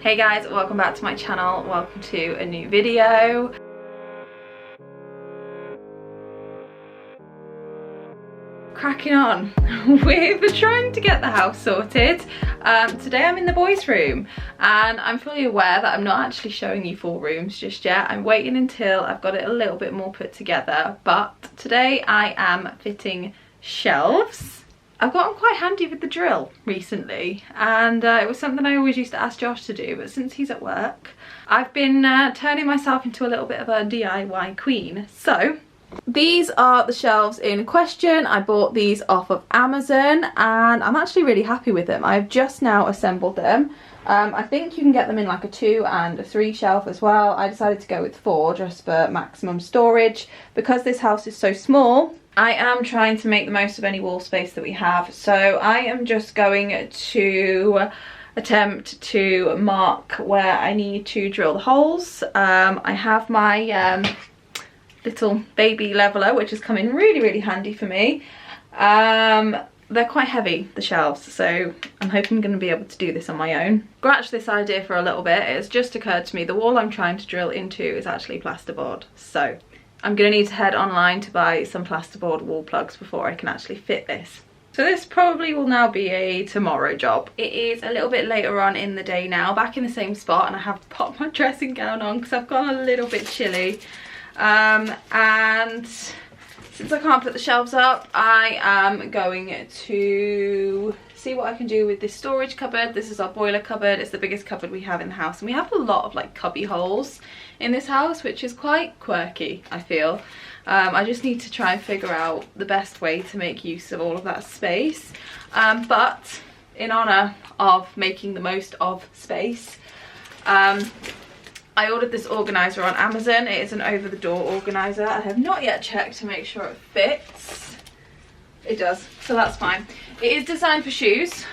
Hey guys, welcome back to my channel. Welcome to a new video. Cracking on with trying to get the house sorted. Today I'm in the boys' room and I'm fully aware that I'm not actually showing you full rooms just yet. I'm waiting until I've got it a little bit more put together, but today I am fitting shelves. I've gotten quite handy with the drill recently, and it was something I always used to ask Josh to do, but since he's at work I've been turning myself into a little bit of a DIY queen. So these are the shelves in question. I bought these off of Amazon and I'm actually really happy with them. I've just now assembled them. I think you can get them in like a 2 and a 3 shelf as well. I decided to go with 4 just for maximum storage. Because this house is so small, I am trying to make the most of any wall space that we have. So I am just going to attempt to mark where I need to drill the holes. I have my little baby leveler, which has come in really handy for me. They're quite heavy, the shelves, so I'm hoping I'm going to be able to do this on my own. Scratch this idea for a little bit. It's just occurred to me the wall I'm trying to drill into is actually plasterboard, so I'm going to need to head online to buy some plasterboard wall plugs before I can actually fit this. So this probably will now be a tomorrow job. It is a little bit later on in the day now, back in the same spot, and I have to pop my dressing gown on because I've gone a little bit chilly. And since I can't put the shelves up, I am going to see what I can do with this storage cupboard. This is our boiler cupboard. It's the biggest cupboard we have in the house, and we have a lot of like cubby holes in this house, which is quite quirky, I feel. I just need to try and figure out the best way to make use of all of that space. But in honor of making the most of space, I ordered this organiser on Amazon. It is an over-the-door organiser. I have not yet checked to make sure it fits. It does, so that's fine. It is designed for shoes,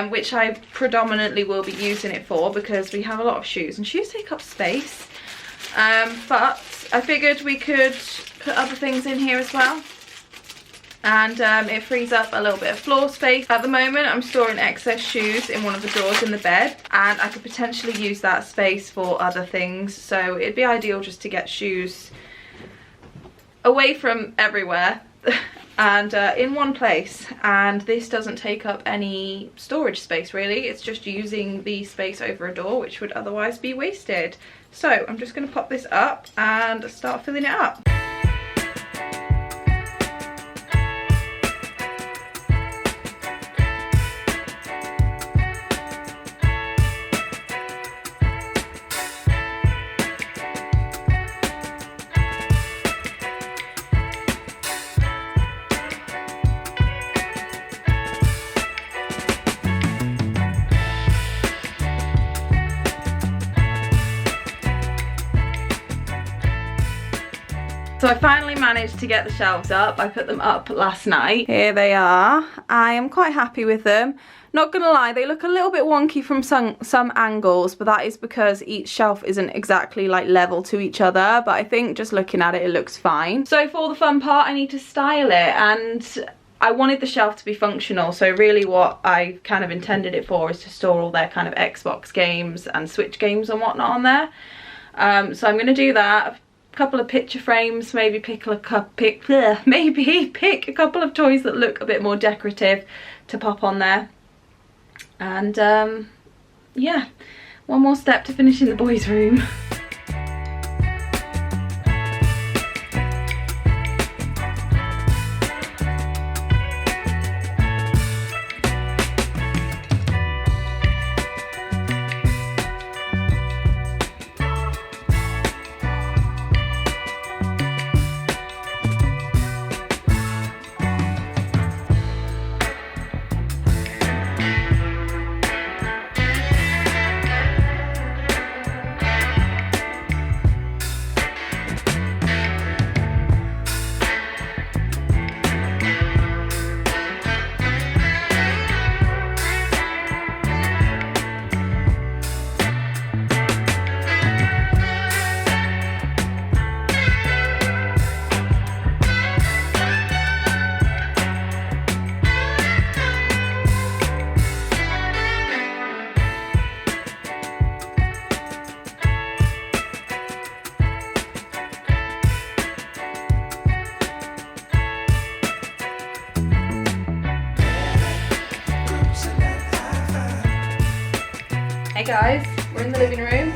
which I predominantly will be using it for because we have a lot of shoes and shoes take up space. But I figured we could put other things in here as well. And it frees up a little bit of floor space. At the moment I'm storing excess shoes in one of the drawers in the bed, and I could potentially use that space for other things, so it'd be ideal just to get shoes away from everywhere and in one place, and this doesn't take up any storage space really. It's just using the space over a door which would otherwise be wasted. So I'm just going to pop this up and start filling it up. So I finally managed to get the shelves up. I put them up last night. Here they are. I am quite happy with them. Not gonna lie, they look a little bit wonky from some angles, but that is because each shelf isn't exactly like level to each other, but I think just looking at it, it looks fine. So for the fun part, I need to style it, and I wanted the shelf to be functional, so really what I kind of intended it for is to store all their kind of Xbox games and Switch games and whatnot on there. So I'm gonna do that. Couple of picture frames, maybe pick a couple of toys that look a bit more decorative to pop on there, and yeah, one more step to finishing the boys' room. guys, we're in the living room.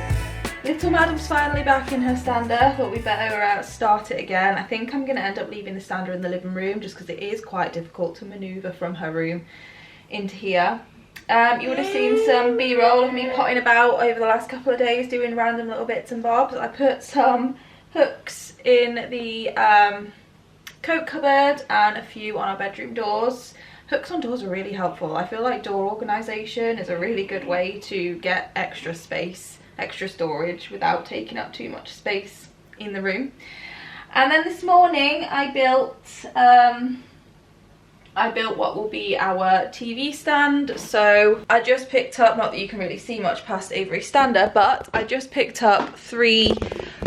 Little Madam's finally back in her stander. Thought we'd better start it again. I think I'm going to end up leaving the stander in the living room just because it is quite difficult to manoeuvre from her room into here. You would have seen some b-roll of me potting about over the last couple of days doing random little bits and bobs. I put some hooks in the coat cupboard and a few on our bedroom doors. Hooks on doors are really helpful. I feel like door organisation is a really good way to get extra space, extra storage without taking up too much space in the room. And then this morning I built what will be our TV stand. So I just picked up, not that you can really see much past Avery's stander, but I just picked up 3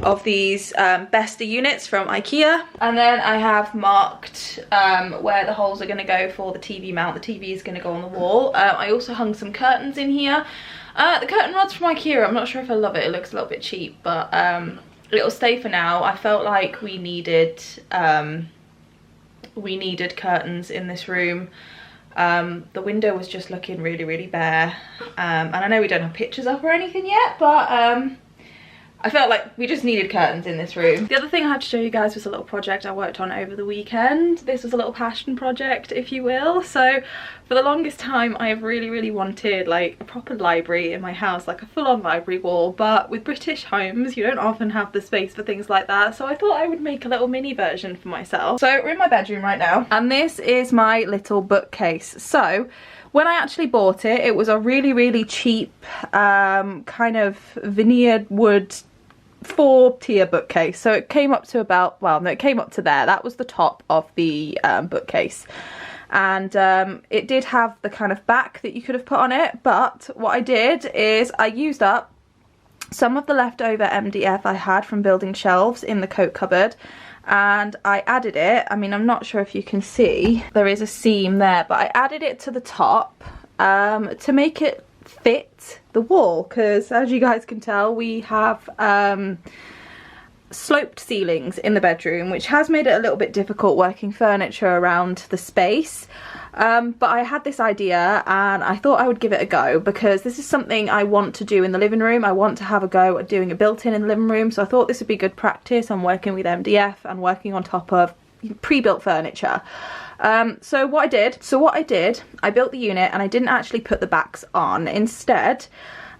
of these Besta units from IKEA, and then I have marked where the holes are going to go for the TV mount. The TV is going to go on the wall. I also hung some curtains in here. The curtain rod's from IKEA. I'm not sure if I love it. It looks a little bit cheap, but it'll stay for now. I felt like we needed curtains in this room. The window was just looking really bare, and I know we don't have pictures up or anything yet, but I felt like we just needed curtains in this room. The other thing I had to show you guys was a little project I worked on over the weekend. This was a little passion project, if you will. So for the longest time I have really wanted like a proper library in my house, like a full-on library wall, but with British homes you don't often have the space for things like that, so I thought I would make a little mini version for myself. So we're in my bedroom right now, and this is my little bookcase. So when I actually bought it, it was a really cheap kind of veneered wood 4-tier bookcase. So it came up to about, well no, it came up to there. That was the top of the bookcase, and it did have the kind of back that you could have put on it, but what I did is I used up some of the leftover MDF I had from building shelves in the coat cupboard, and I added it. I mean, I'm not sure if you can see, there is a seam there, but I added it to the top to make it fit the wall, because as you guys can tell we have sloped ceilings in the bedroom, which has made it a little bit difficult working furniture around the space. But I had this idea and I thought I would give it a go, because this is something I want to do in the living room. I want to have a go at doing a built-in in the living room, so I thought this would be good practice on working with MDF and working on top of pre-built furniture. So what I did, I built the unit and I didn't actually put the backs on. Instead,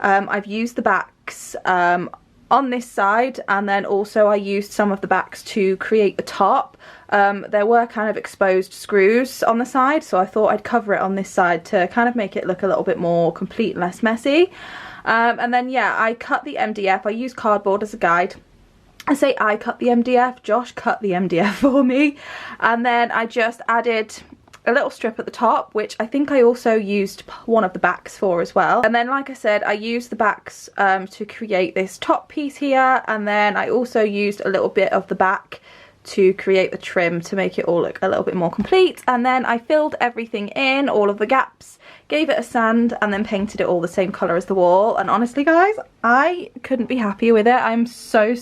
I've used the backs on this side, and then also I used some of the backs to create the top. There were kind of exposed screws on the side, so I thought I'd cover it on this side to kind of make it look a little bit more complete and less messy. And then yeah, I cut the MDF. I used cardboard as a guide. I say I cut the MDF, Josh cut the MDF for me, and then I just added a little strip at the top, which I think I also used one of the backs for as well. And then like I said, I used the backs to create this top piece here, and then I also used a little bit of the back to create the trim to make it all look a little bit more complete. And then I filled everything in, all of the gaps, gave it a sand, and then painted it all the same colour as the wall. And honestly guys, I couldn't be happier with it. I'm so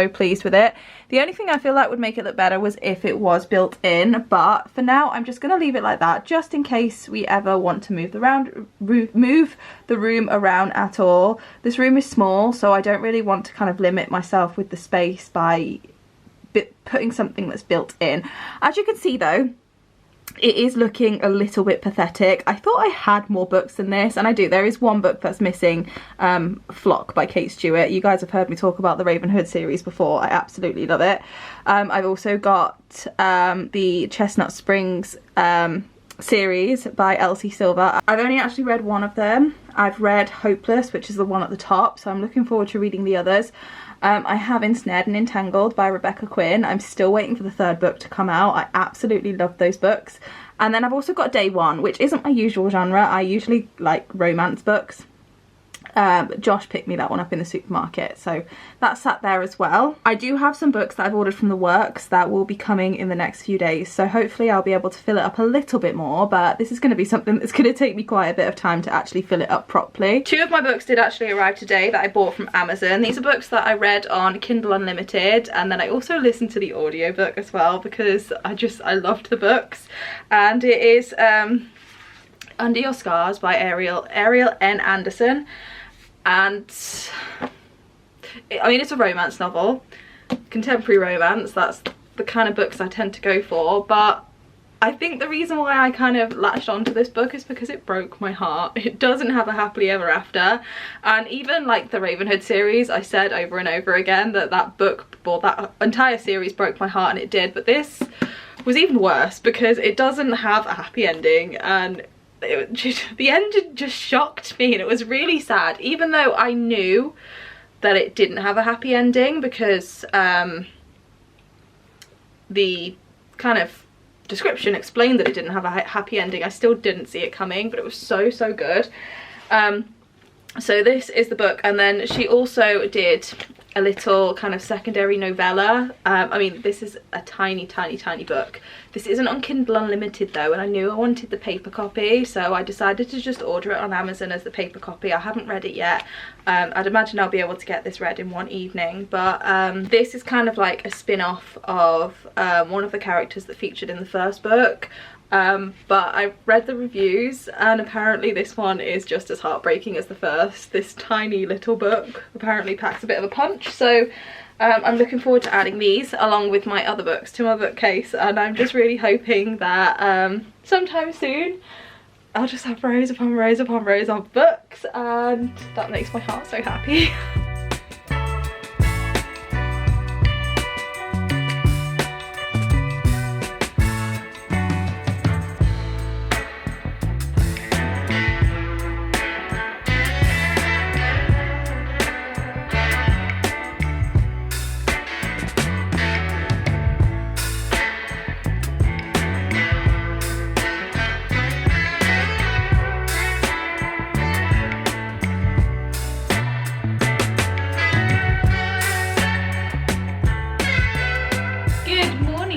pleased with it. The only thing I feel like would make it look better was if it was built in, but for now I'm just going to leave it like that, just in case we ever want to move the room around at all. This room is small, so I don't really want to kind of limit myself with the space by putting something that's built in. As you can see though, it is looking a little bit pathetic. I thought I had more books than this, and I do. There is one book that's missing, Flock by Kate Stewart. You guys have heard me talk about the Raven Hood series before. I absolutely love it. I've also got the Chestnut Springs series by Elsie Silver. I've only actually read one of them. I've read Hopeless, which is the one at the top, so I'm looking forward to reading the others. I have Ensnared and Entangled by Rebecca Quinn. I'm still waiting for the 3rd book to come out. I absolutely love those books. And then I've also got Day One, which isn't my usual genre. I usually like romance books. But Josh picked me that one up in the supermarket, so that's sat there as well. I do have some books that I've ordered from the works that will be coming in the next few days, so hopefully I'll be able to fill it up a little bit more, but this is going to be something that's going to take me quite a bit of time to actually fill it up properly. 2 of my books did actually arrive today that I bought from Amazon. These are books that I read on Kindle Unlimited, and then I also listened to the audiobook as well because I loved the books. And it is Under Your Scars by Ariel N. Anderson. and I mean, it's a romance novel, contemporary romance. That's the kind of books I tend to go for, but I think the reason why I kind of latched onto this book is because it broke my heart. It doesn't have a happily ever after, and even like the Ravenhood series, I said over and over again that that book, or that entire series, broke my heart, and it did. But this was even worse because it doesn't have a happy ending, and the end just shocked me, and it was really sad, even though I knew that it didn't have a happy ending because the kind of description explained that it didn't have a happy ending. I still didn't see it coming, but it was so good. So this is the book, and then she also did a little kind of secondary novella. I mean, this is a tiny book. This isn't on Kindle Unlimited though, and I knew I wanted the paper copy, so I decided to just order it on Amazon as the paper copy. I haven't read it yet. I'd imagine I'll be able to get this read in one evening, but this is kind of like a spin-off of one of the characters that featured in the first book. But I read the reviews, and apparently this one is just as heartbreaking as the first. This tiny little book apparently packs a bit of a punch, so I'm looking forward to adding these along with my other books to my bookcase, and I'm just really hoping that sometime soon I'll just have rows upon rows upon rows of books, and that makes my heart so happy.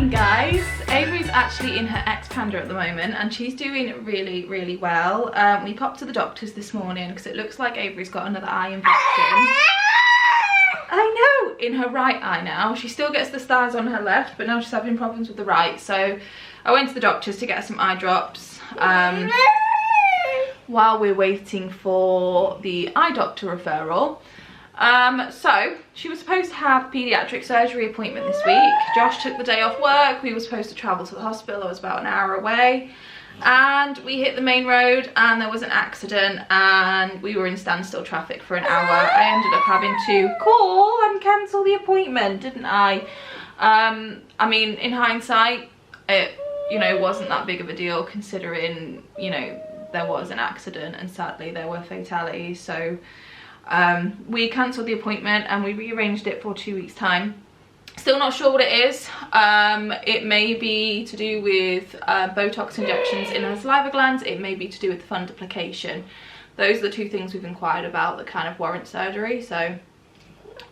Guys, Avery's actually in her ex-panda at the moment, and she's doing really well. We popped to the doctor's this morning because it looks like Avery's got another eye infection. I know, in her right eye now. She still gets the stars on her left, but now she's having problems with the right. So I went to the doctor's to get her some eye drops while we're waiting for the eye doctor referral. So she was supposed to have a paediatric surgery appointment this week. Josh took the day off work. We were supposed to travel to the hospital. I was about an hour away, and we hit the main road and there was an accident, and we were in standstill traffic for an hour. I ended up having to call and cancel the appointment, didn't I? I mean, in hindsight, it, you know, wasn't that big of a deal considering, you know, there was an accident and sadly there were fatalities. So we cancelled the appointment and we rearranged it for 2 weeks time. Still not sure what it is. It may be to do with Botox injections in her saliva glands. It may be to do with fundoplication. Those are the two things we've inquired about that kind of warrant surgery. So,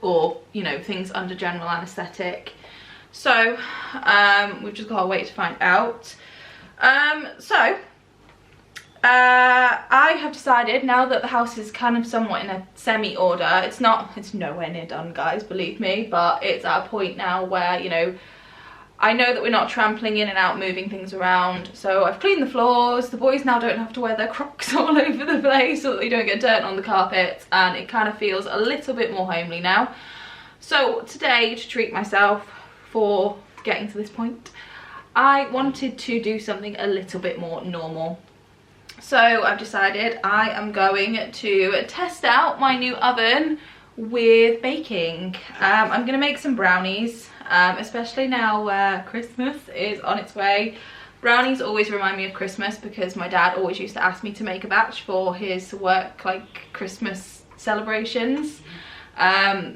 or, you know, things under general anaesthetic. So we've just got to wait to find out. I have decided, now that the house is kind of somewhat in a semi-order, it's nowhere near done, guys, believe me, but it's at a point now where, you know, I know that we're not trampling in and out, moving things around, so I've cleaned the floors. The boys now don't have to wear their Crocs all over the place so that they don't get dirt on the carpet, and it kind of feels a little bit more homely now. So today, to treat myself for getting to this point, I wanted to do something a little bit more normal. So I've decided I am going to test out my new oven with baking. I'm going to make some brownies, especially now where Christmas is on its way. Brownies always remind me of Christmas because my dad always used to ask me to make a batch for his work, like Christmas celebrations.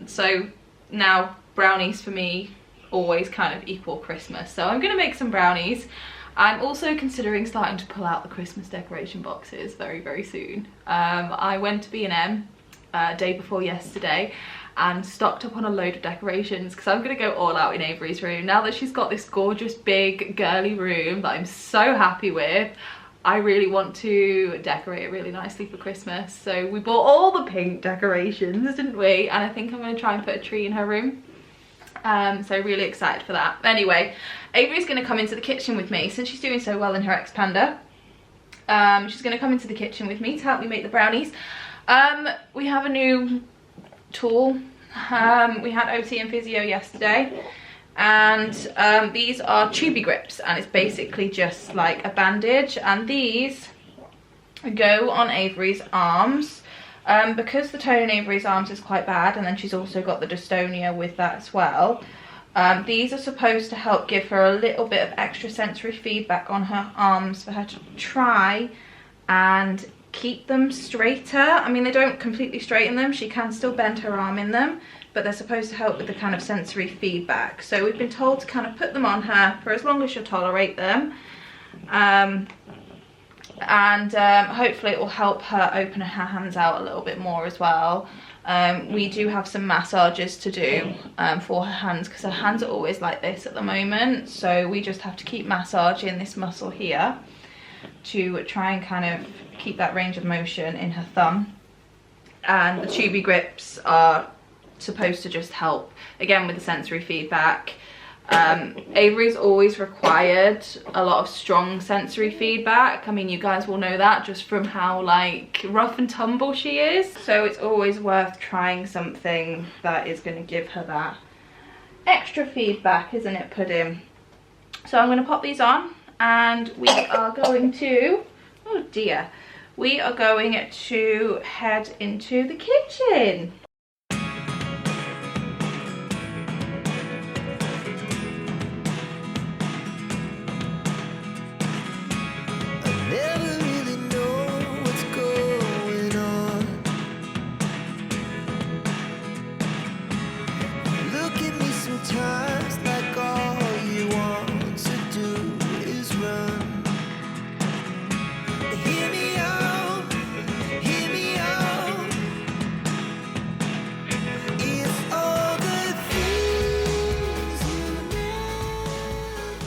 So now brownies for me always kind of equal Christmas. So I'm going to make some brownies. I'm also considering starting to pull out the Christmas decoration boxes very soon. I went to B&M day before yesterday and stocked up on a load of decorations because I'm going to go all out in Avery's room. Now that she's got this gorgeous big girly room that I'm so happy with, I really want to decorate it really nicely for Christmas. So we bought all the pink decorations, didn't we? And I think I'm going to try and put a tree in her room. So really excited for that. Anyway, Avery's going to come into the kitchen with me since she's doing so well in her ex-panda. She's going to come into the kitchen with me to help me make the brownies. We have a new tool. We had OT and physio yesterday, and these are tubey grips, and it's basically just like a bandage, and these go on Avery's arms. Because the tone in Avery's arms is quite bad, and then she's also got the dystonia with that as well. These are supposed to help give her a little bit of extra sensory feedback on her arms for her to try and keep them straighter. I mean, they don't completely straighten them, she can still bend her arm in them, but they're supposed to help with the kind of sensory feedback. So we've been told to kind of put them on her for as long as she'll tolerate them, and hopefully it will help her open her hands out a little bit more as well. We do have some massages to do for her hands, because her hands are always like this at the moment, so we just have to keep massaging this muscle here to try and kind of keep that range of motion in her thumb. And the tubey grips are supposed to just help again with the sensory feedback. Avery's always required a lot of strong sensory feedback. I mean, you guys will know that just from how like rough and tumble she is. So it's always worth trying something that is going to give her that extra feedback, isn't it, Pudding? So I'm going to pop these on, and we are going to, oh dear, we are going to head into the kitchen.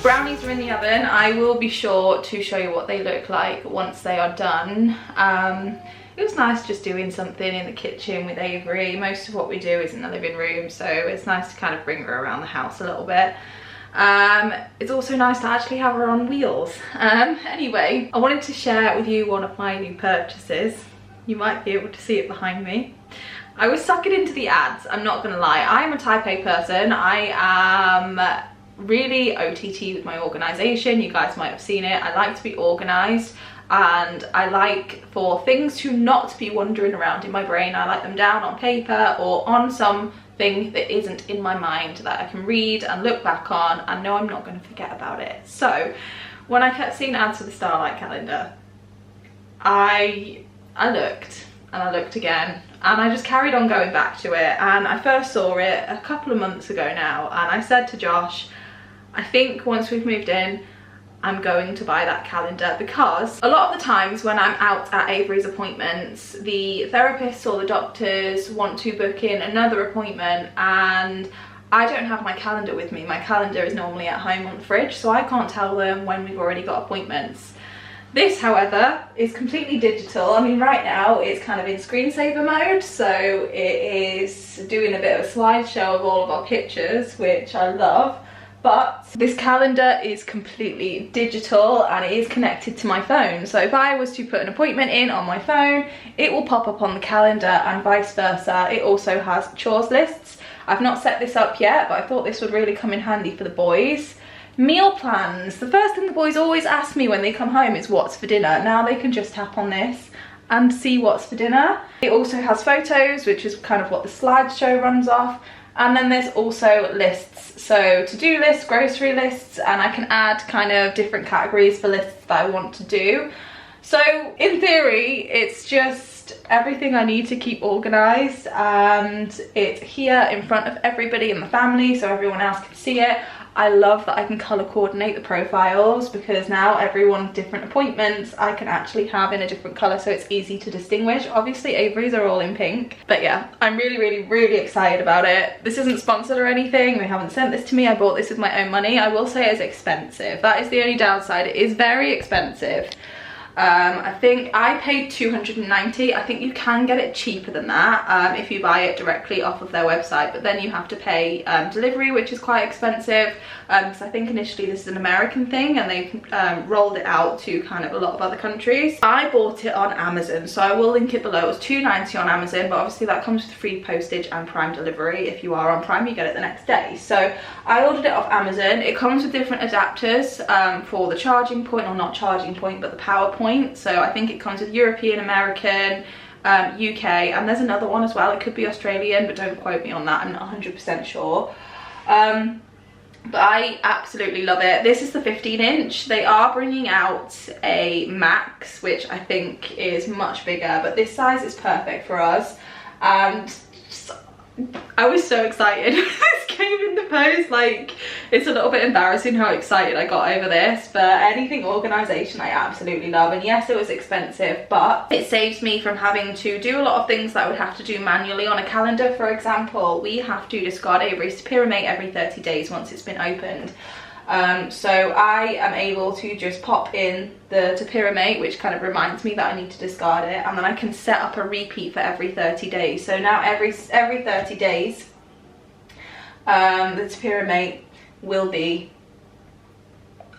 Brownies are in the oven. I will be sure to show you what they look like once they are done. It was nice just doing something in the kitchen with Avery. Most of what we do is in the living room, so it's nice to kind of bring her around the house a little bit. It's also nice to actually have her on wheels. Anyway, I wanted to share with you one of my new purchases. You might be able to see it behind me. I was sucking into the ads, I'm not gonna lie. I am a type A person. I am really OTT with my organisation. You guys might have seen it. I like to be organised, and I like for things to not be wandering around in my brain. I like them down on paper or on something that isn't in my mind, that I can read and look back on and know I'm not going to forget about it. So when I kept seeing ads for the Starlight calendar, I looked and I looked again, and I just carried on going back to it. And I first saw it a couple of months ago now, and I said to Josh, I think once we've moved in, I'm going to buy that calendar, because a lot of the times when I'm out at Avery's appointments, the therapists or the doctors want to book in another appointment, and I don't have my calendar with me. My calendar is normally at home on the fridge, so I can't tell them when we've already got appointments. This, however, is completely digital. I mean, right now it's kind of in screensaver mode, so it is doing a bit of a slideshow of all of our pictures, which I love. But this calendar is completely digital, and it is connected to my phone. So if I was to put an appointment in on my phone, it will pop up on the calendar, and vice versa. It also has chores lists. I've not set this up yet, but I thought this would really come in handy for the boys. Meal plans. The first thing the boys always ask me when they come home is what's for dinner. Now they can just tap on this and see what's for dinner. It also has photos, which is kind of what the slideshow runs off. And then there's also lists, so to-do lists, grocery lists, and I can add kind of different categories for lists that I want to do. So in theory, it's just everything I need to keep organised, and it's here in front of everybody in the family so everyone else can see it. I love that I can colour coordinate the profiles, because now everyone's different appointments I can actually have in a different colour, so it's easy to distinguish. Obviously Avery's are all in pink, but yeah, I'm really excited about it. This isn't sponsored or anything, they haven't sent this to me, I bought this with my own money. I will say it's expensive, that is the only downside, it is very expensive. I think I paid $290. I think you can get it cheaper than that if you buy it directly off of their website, but then you have to pay delivery, which is quite expensive, because I think initially this is an American thing and they rolled it out to kind of a lot of other countries. I bought it on Amazon, so I will link it below. It was $2.90 on Amazon, but obviously that comes with free postage and Prime delivery. If you are on Prime, you get it the next day. So I ordered it off Amazon. It comes with different adapters for the charging point, or not charging point, but the power point. So I think it comes with European, American, UK, and there's another one as well. It could be Australian, but don't quote me on that. I'm not 100% sure. But I absolutely love it. This is the 15-inch. They are bringing out a Max, which I think is much bigger, but this size is perfect for us. And I was so excited when this came in the post. Like, it's a little bit embarrassing how excited I got over this, but anything organisation I absolutely love. And yes, it was expensive, but it saves me from having to do a lot of things that I would have to do manually on a calendar. For example, we have to discard Avery's Pyramate every 30 days once it's been opened. So I am able to just pop in the Pyramate, which kind of reminds me that I need to discard it, and then I can set up a repeat for every 30 days. So now every 30 days the Pyramate will be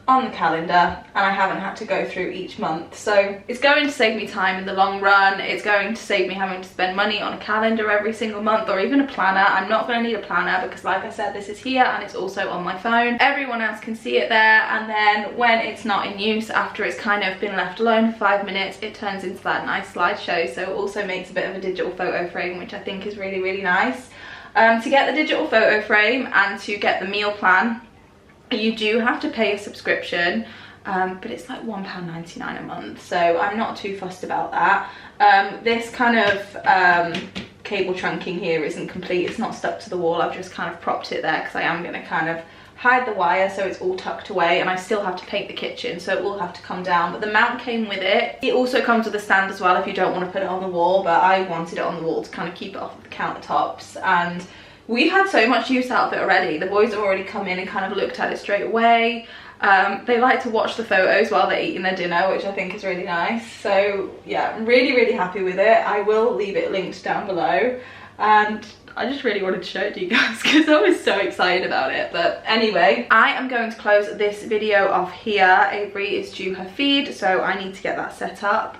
on the calendar, and I haven't had to go through each month. So it's going to save me time in the long run. It's going to save me having to spend money on a calendar every single month, or even a planner. I'm not going to need a planner because, like I said, this is here and it's also on my phone. Everyone else can see it there, and then when it's not in use, after it's kind of been left alone for 5 minutes, it turns into that nice slideshow. So it also makes a bit of a digital photo frame, which I think is really, really nice. To get the digital photo frame and to get the meal plan, you do have to pay a subscription, but it's like £1.99 a month, so I'm not too fussed about that. This kind of cable trunking here isn't complete. It's not stuck to the wall. I've just kind of propped it there because I am going to kind of hide the wire so it's all tucked away, and I still have to paint the kitchen, so it will have to come down, but the mount came with it. It also comes with a stand as well if you don't want to put it on the wall, but I wanted it on the wall to kind of keep it off of the countertops. And we've had so much use out of it already. The boys have already come in and kind of looked at it straight away. They like to watch the photos while they're eating their dinner, which I think is really nice. So yeah, I'm really, really happy with it. I will leave it linked down below, and I just really wanted to show it to you guys because I was so excited about it. But anyway, I am going to close this video off here. Avery is due her feed, so I need to get that set up.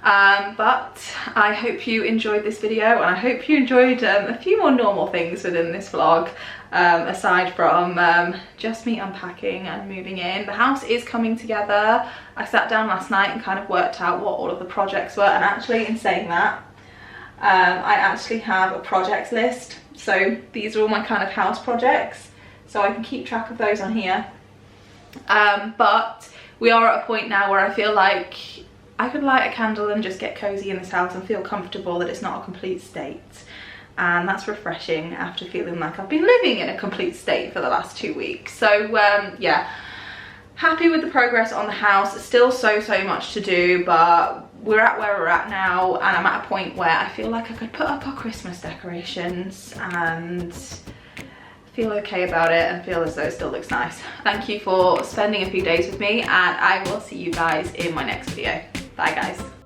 But I hope you enjoyed this video, and I hope you enjoyed a few more normal things within this vlog, aside from just me unpacking and moving in. The house is coming together. I sat down last night and kind of worked out what all of the projects were, and actually, in saying that, I actually have a projects list. So these are all my kind of house projects, so I can keep track of those on here. But we are at a point now where I feel like I could light a candle and just get cozy in this house and feel comfortable that it's not a complete state. And that's refreshing after feeling like I've been living in a complete state for the last 2 weeks. So yeah, happy with the progress on the house. Still so much to do, but we're at where we're at now, and I'm at a point where I feel like I could put up our Christmas decorations and feel okay about it and feel as though it still looks nice. Thank you for spending a few days with me, and I will see you guys in my next video. Bye guys.